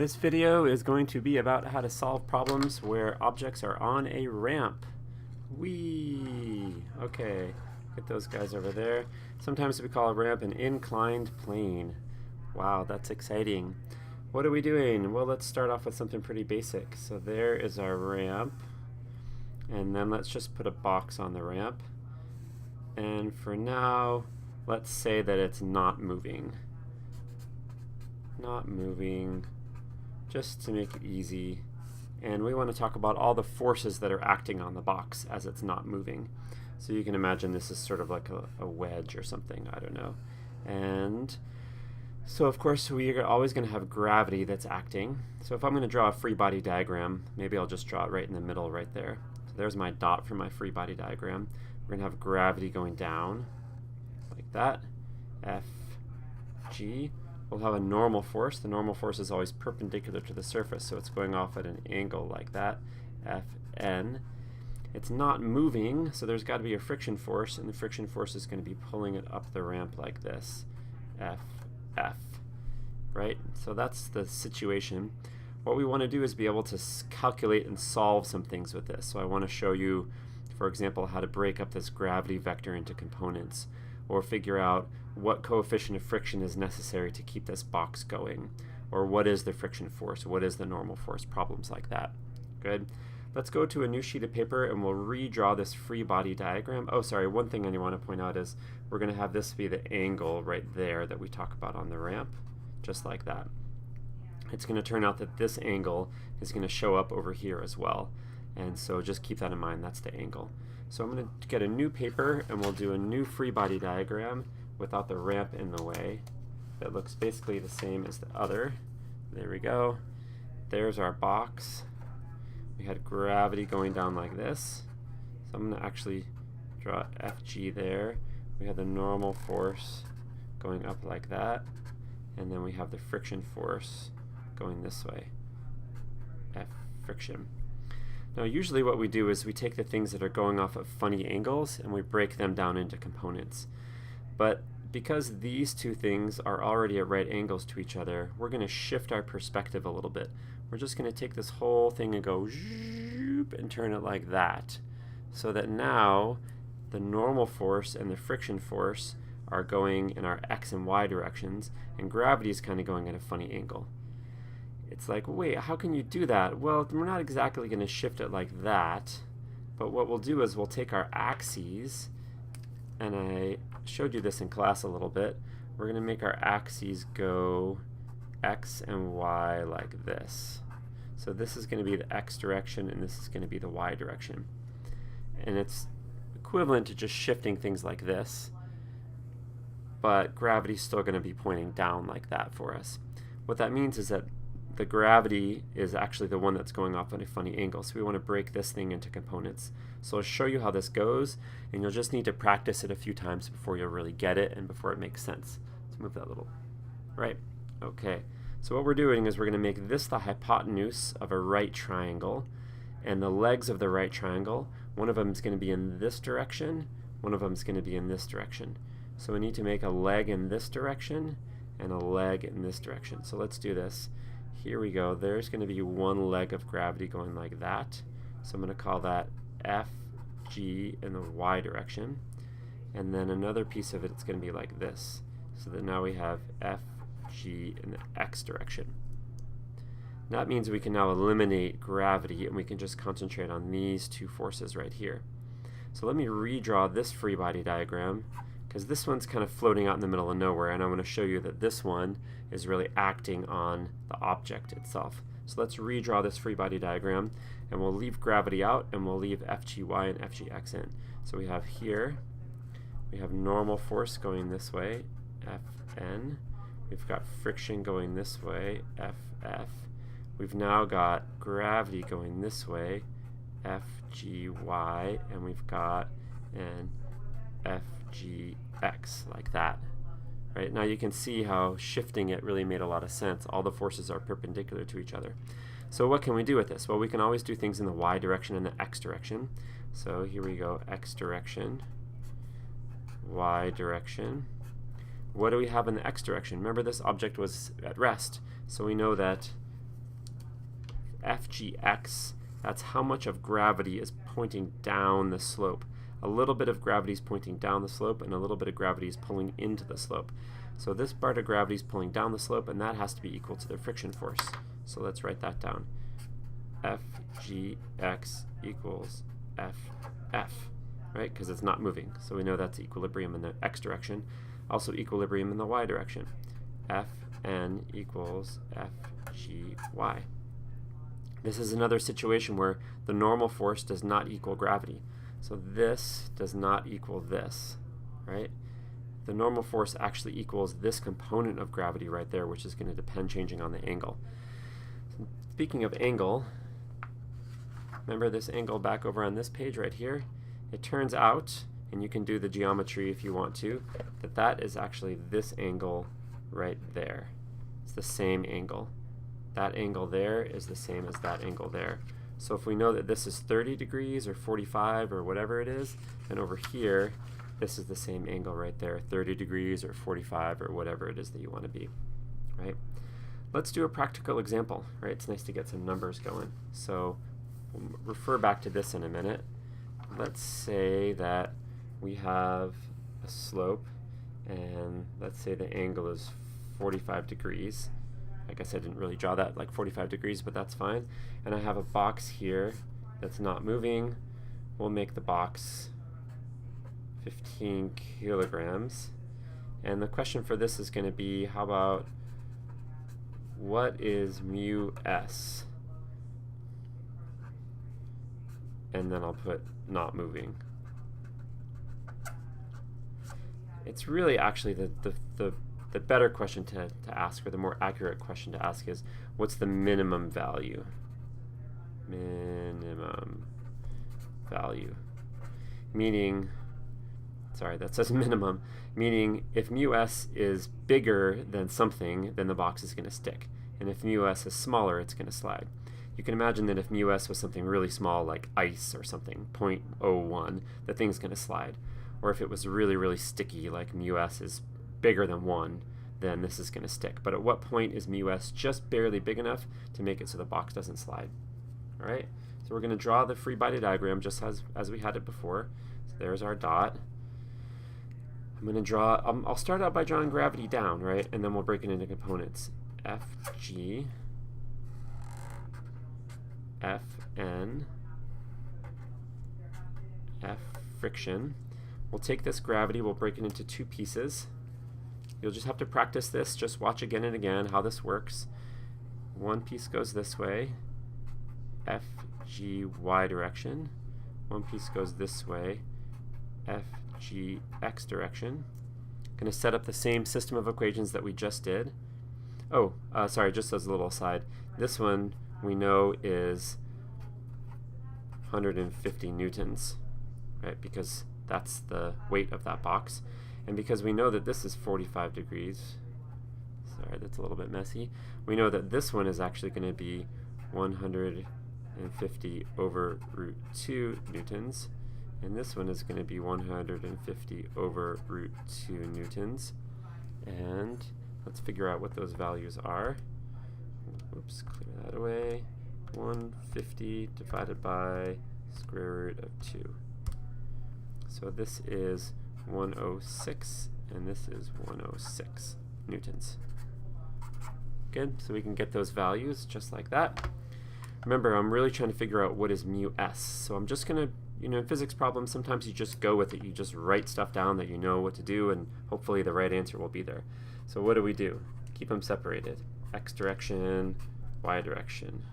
This video is going to be about how to solve problems where objects are on a ramp. Whee! Okay, get those guys over there. Sometimes we call a ramp an inclined plane. Wow, that's exciting. What are we doing? Well, let's start off with something pretty basic. So there is our ramp. And then let's just put a box on the ramp. And for now, let's say that it's not moving. Not moving, just to make it easy. And we want to talk about all the forces that are acting on the box as it's not moving. So you can imagine this is sort of like a wedge or something, I don't know. And so of course we are always going to have gravity that's acting. So if I'm going to draw a free body diagram, maybe I'll just draw it right in the middle right there. So there's my dot for my free body diagram. We're going to have gravity going down like that, F, G. We'll have a normal force. The normal force is always perpendicular to the surface, so it's going off at an angle like that, Fn. It's not moving, so there's got to be a friction force, and the friction force is going to be pulling it up the ramp like this, F, right? So that's the situation. What we want to do is be able to calculate and solve some things with this. So I want to show you, for example, how to break up this gravity vector into components, or figure out what coefficient of friction is necessary to keep this box going, or what is the friction force, what is the normal force, problems like that. Good. Let's go to a new sheet of paper and we'll redraw this free body diagram. Oh, sorry, one thing I want to point out is we're going to have this be the angle right there that we talk about on the ramp, just like that. It's going to turn out that this angle is going to show up over here as well, and so just keep that in mind, that's the angle. So I'm going to get a new paper and we'll do a new free body diagram without the ramp in the way. That looks basically the same as the other. There we go. There's our box. We had gravity going down like this. So I'm going to actually draw FG there. We have the normal force going up like that. And then we have the friction force going this way. F friction. Now usually what we do is we take the things that are going off at funny angles and we break them down into components. But because these two things are already at right angles to each other, we're going to shift our perspective a little bit. We're just going to take this whole thing and go zoop and turn it like that, so that now the normal force and the friction force are going in our x and y directions, and gravity is kind of going at a funny angle. It's like, wait, how can you do that? Well, we're not exactly going to shift it like that, but what we'll do is we'll take our axes, and I showed you this in class a little bit. We're going to make our axes go x and y like this. So this is going to be the x direction and this is going to be the y direction. And it's equivalent to just shifting things like this, but gravity's still going to be pointing down like that for us. What that means is that the gravity is actually the one that's going off at a funny angle, so we want to break this thing into components. So I'll show you how this goes, and you'll just need to practice it a few times before you'll really get it and before it makes sense. Let's move that little, right? Okay, so what we're doing is we're going to make this the hypotenuse of a right triangle, and the legs of the right triangle, one of them is going to be in this direction, one of them is going to be in this direction. So we need to make a leg in this direction and a leg in this direction. So let's do this. Here we go. There's going to be one leg of gravity going like that. So I'm going to call that FG in the y direction. And then another piece of it's going to be like this. So that now we have FG in the x direction. That means we can now eliminate gravity and we can just concentrate on these two forces right here. So let me redraw this free body diagram, because this one's kind of floating out in the middle of nowhere, and I want to show you that this one is really acting on the object itself. So let's redraw this free body diagram, and we'll leave gravity out, and we'll leave FGY and FGX in. So we have here, we have normal force going this way, Fn. We've got friction going this way, Ff. We've now got gravity going this way, Fgy, and we've got an Fgx, like that. Right, now you can see how shifting it really made a lot of sense. All the forces are perpendicular to each other. So what can we do with this? Well, we can always do things in the y direction and the x direction. So here we go, x direction, y direction. What do we have in the x direction? Remember, this object was at rest, so we know that FGX, that's how much of gravity is pointing down the slope. A little bit of gravity is pointing down the slope, and a little bit of gravity is pulling into the slope. So this part of gravity is pulling down the slope, and that has to be equal to the friction force. So let's write that down. FGX equals FF, right? Because it's not moving. So we know that's equilibrium in the x direction. Also equilibrium in the y direction. Fn equals FGY. This is another situation where the normal force does not equal gravity. So this does not equal this, right? The normal force actually equals this component of gravity right there, which is going to depend changing on the angle. So speaking of angle, remember this angle back over on this page right here? It turns out, and you can do the geometry if you want to, that that is actually this angle right there. It's the same angle. That angle there is the same as that angle there. So if we know that this is 30 degrees or 45 or whatever it is, then over here, this is the same angle right there, 30 degrees or 45 or whatever it is that you want to be, right? Let's do a practical example, right? It's nice to get some numbers going. So we'll refer back to this in a minute. Let's say that we have a slope, and let's say the angle is 45 degrees. I guess I didn't really draw that like 45 degrees, but that's fine. And I have a box here that's not moving. We'll make the box 15 kilograms. And the question for this is going to be, how about what is mu s? And then I'll put not moving. It's really actually the better question to ask, or the more accurate question to ask, is what's the minimum value? Minimum value. Meaning, sorry, that says minimum, meaning if mu s is bigger than something, then the box is going to stick. And if mu s is smaller, it's going to slide. You can imagine that if mu s was something really small, like ice or something, 0.01, the thing's going to slide. Or if it was really, really sticky, like mu s is bigger than 1, then this is going to stick. But at what point is mu s just barely big enough to make it so the box doesn't slide? All right, so we're going to draw the free body diagram just as we had it before. So there's our dot. I'm going to draw, I'll start out by drawing gravity down, right? And then we'll break it into components. Fg, Fn, F friction. We'll take this gravity, we'll break it into two pieces. You'll just have to practice this, just watch again and again how this works. One piece goes this way, Fg y direction. One piece goes this way, Fg x direction. Going to set up the same system of equations that we just did. Oh, sorry, just as a little aside, this one we know is 150 newtons, right? Because that's the weight of that box. And because we know that this is 45 degrees, sorry, that's a little bit messy, we know that this one is actually going to be 150 over root 2 newtons, and this one is going to be 150 over root 2 newtons. And let's figure out what those values are. Oops, clear that away. 150 divided by square root of 2. So this is 106, and this is 106 newtons. Good, so we can get those values just like that. Remember, I'm really trying to figure out what is mu s. So I'm just going to, in physics problems, sometimes you just go with it. You just write stuff down that you know what to do, and hopefully the right answer will be there. So what do? Keep them separated. X direction, y direction.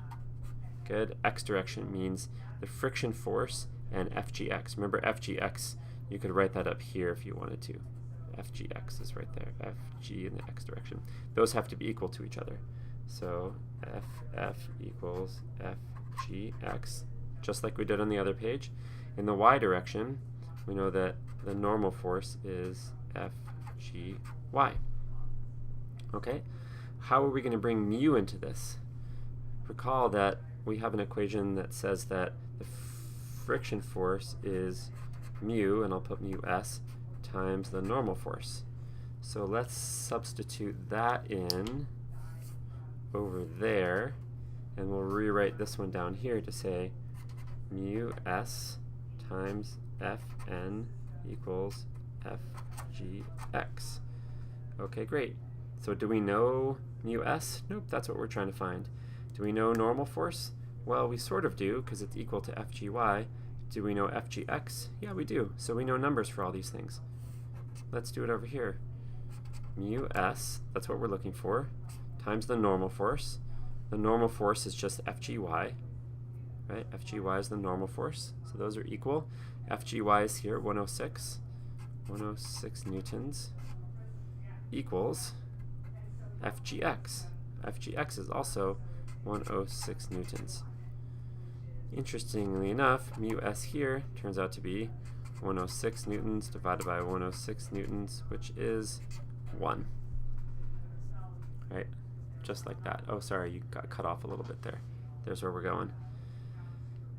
Good. X direction means the friction force and FGX. Remember FGX, you could write that up here if you wanted to. FGX is right there. FG in the x direction. Those have to be equal to each other. So FF equals FGX, just like we did on the other page. In the y direction, we know that the normal force is FGY. Okay, how are we going to bring mu into this? Recall that we have an equation that says that the friction force is mu, and I'll put mu s, times the normal force. So let's substitute that in over there, And we'll rewrite this one down here to say mu s times Fn equals Fgx. Okay, great. So do we know mu s? Nope, that's what we're trying to find. Do we know normal force? Well, we sort of do, because it's equal to Fgy. Do we know Fgx? Yeah, we do. So we know numbers for all these things. Let's do it over here. Mu s, that's what we're looking for, times the normal force. The normal force is just Fgy, right? Fgy is the normal force, so those are equal. Fgy is here, 106 newtons, equals Fgx. Fgx is also 106 newtons. Interestingly enough, mu s here turns out to be 106 newtons divided by 106 newtons, which is 1. Right? Just like that. Oh, sorry, you got cut off a little bit there. There's where we're going.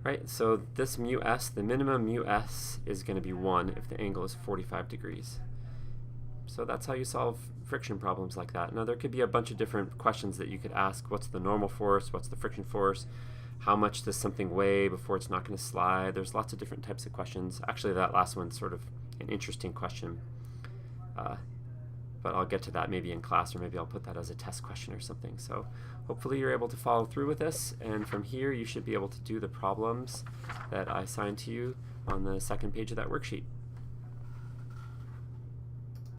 Right, so this mu s, the minimum mu s is going to be 1 if the angle is 45 degrees. So that's how you solve friction problems like that. Now there could be a bunch of different questions that you could ask. What's the normal force? What's the friction force? How much does something weigh before it's not going to slide? There's lots of different types of questions. Actually, that last one's sort of an interesting question. But I'll get to that maybe in class, or maybe I'll put that as a test question or something. So hopefully you're able to follow through with this, and from here you should be able to do the problems that I assigned to you on the second page of that worksheet.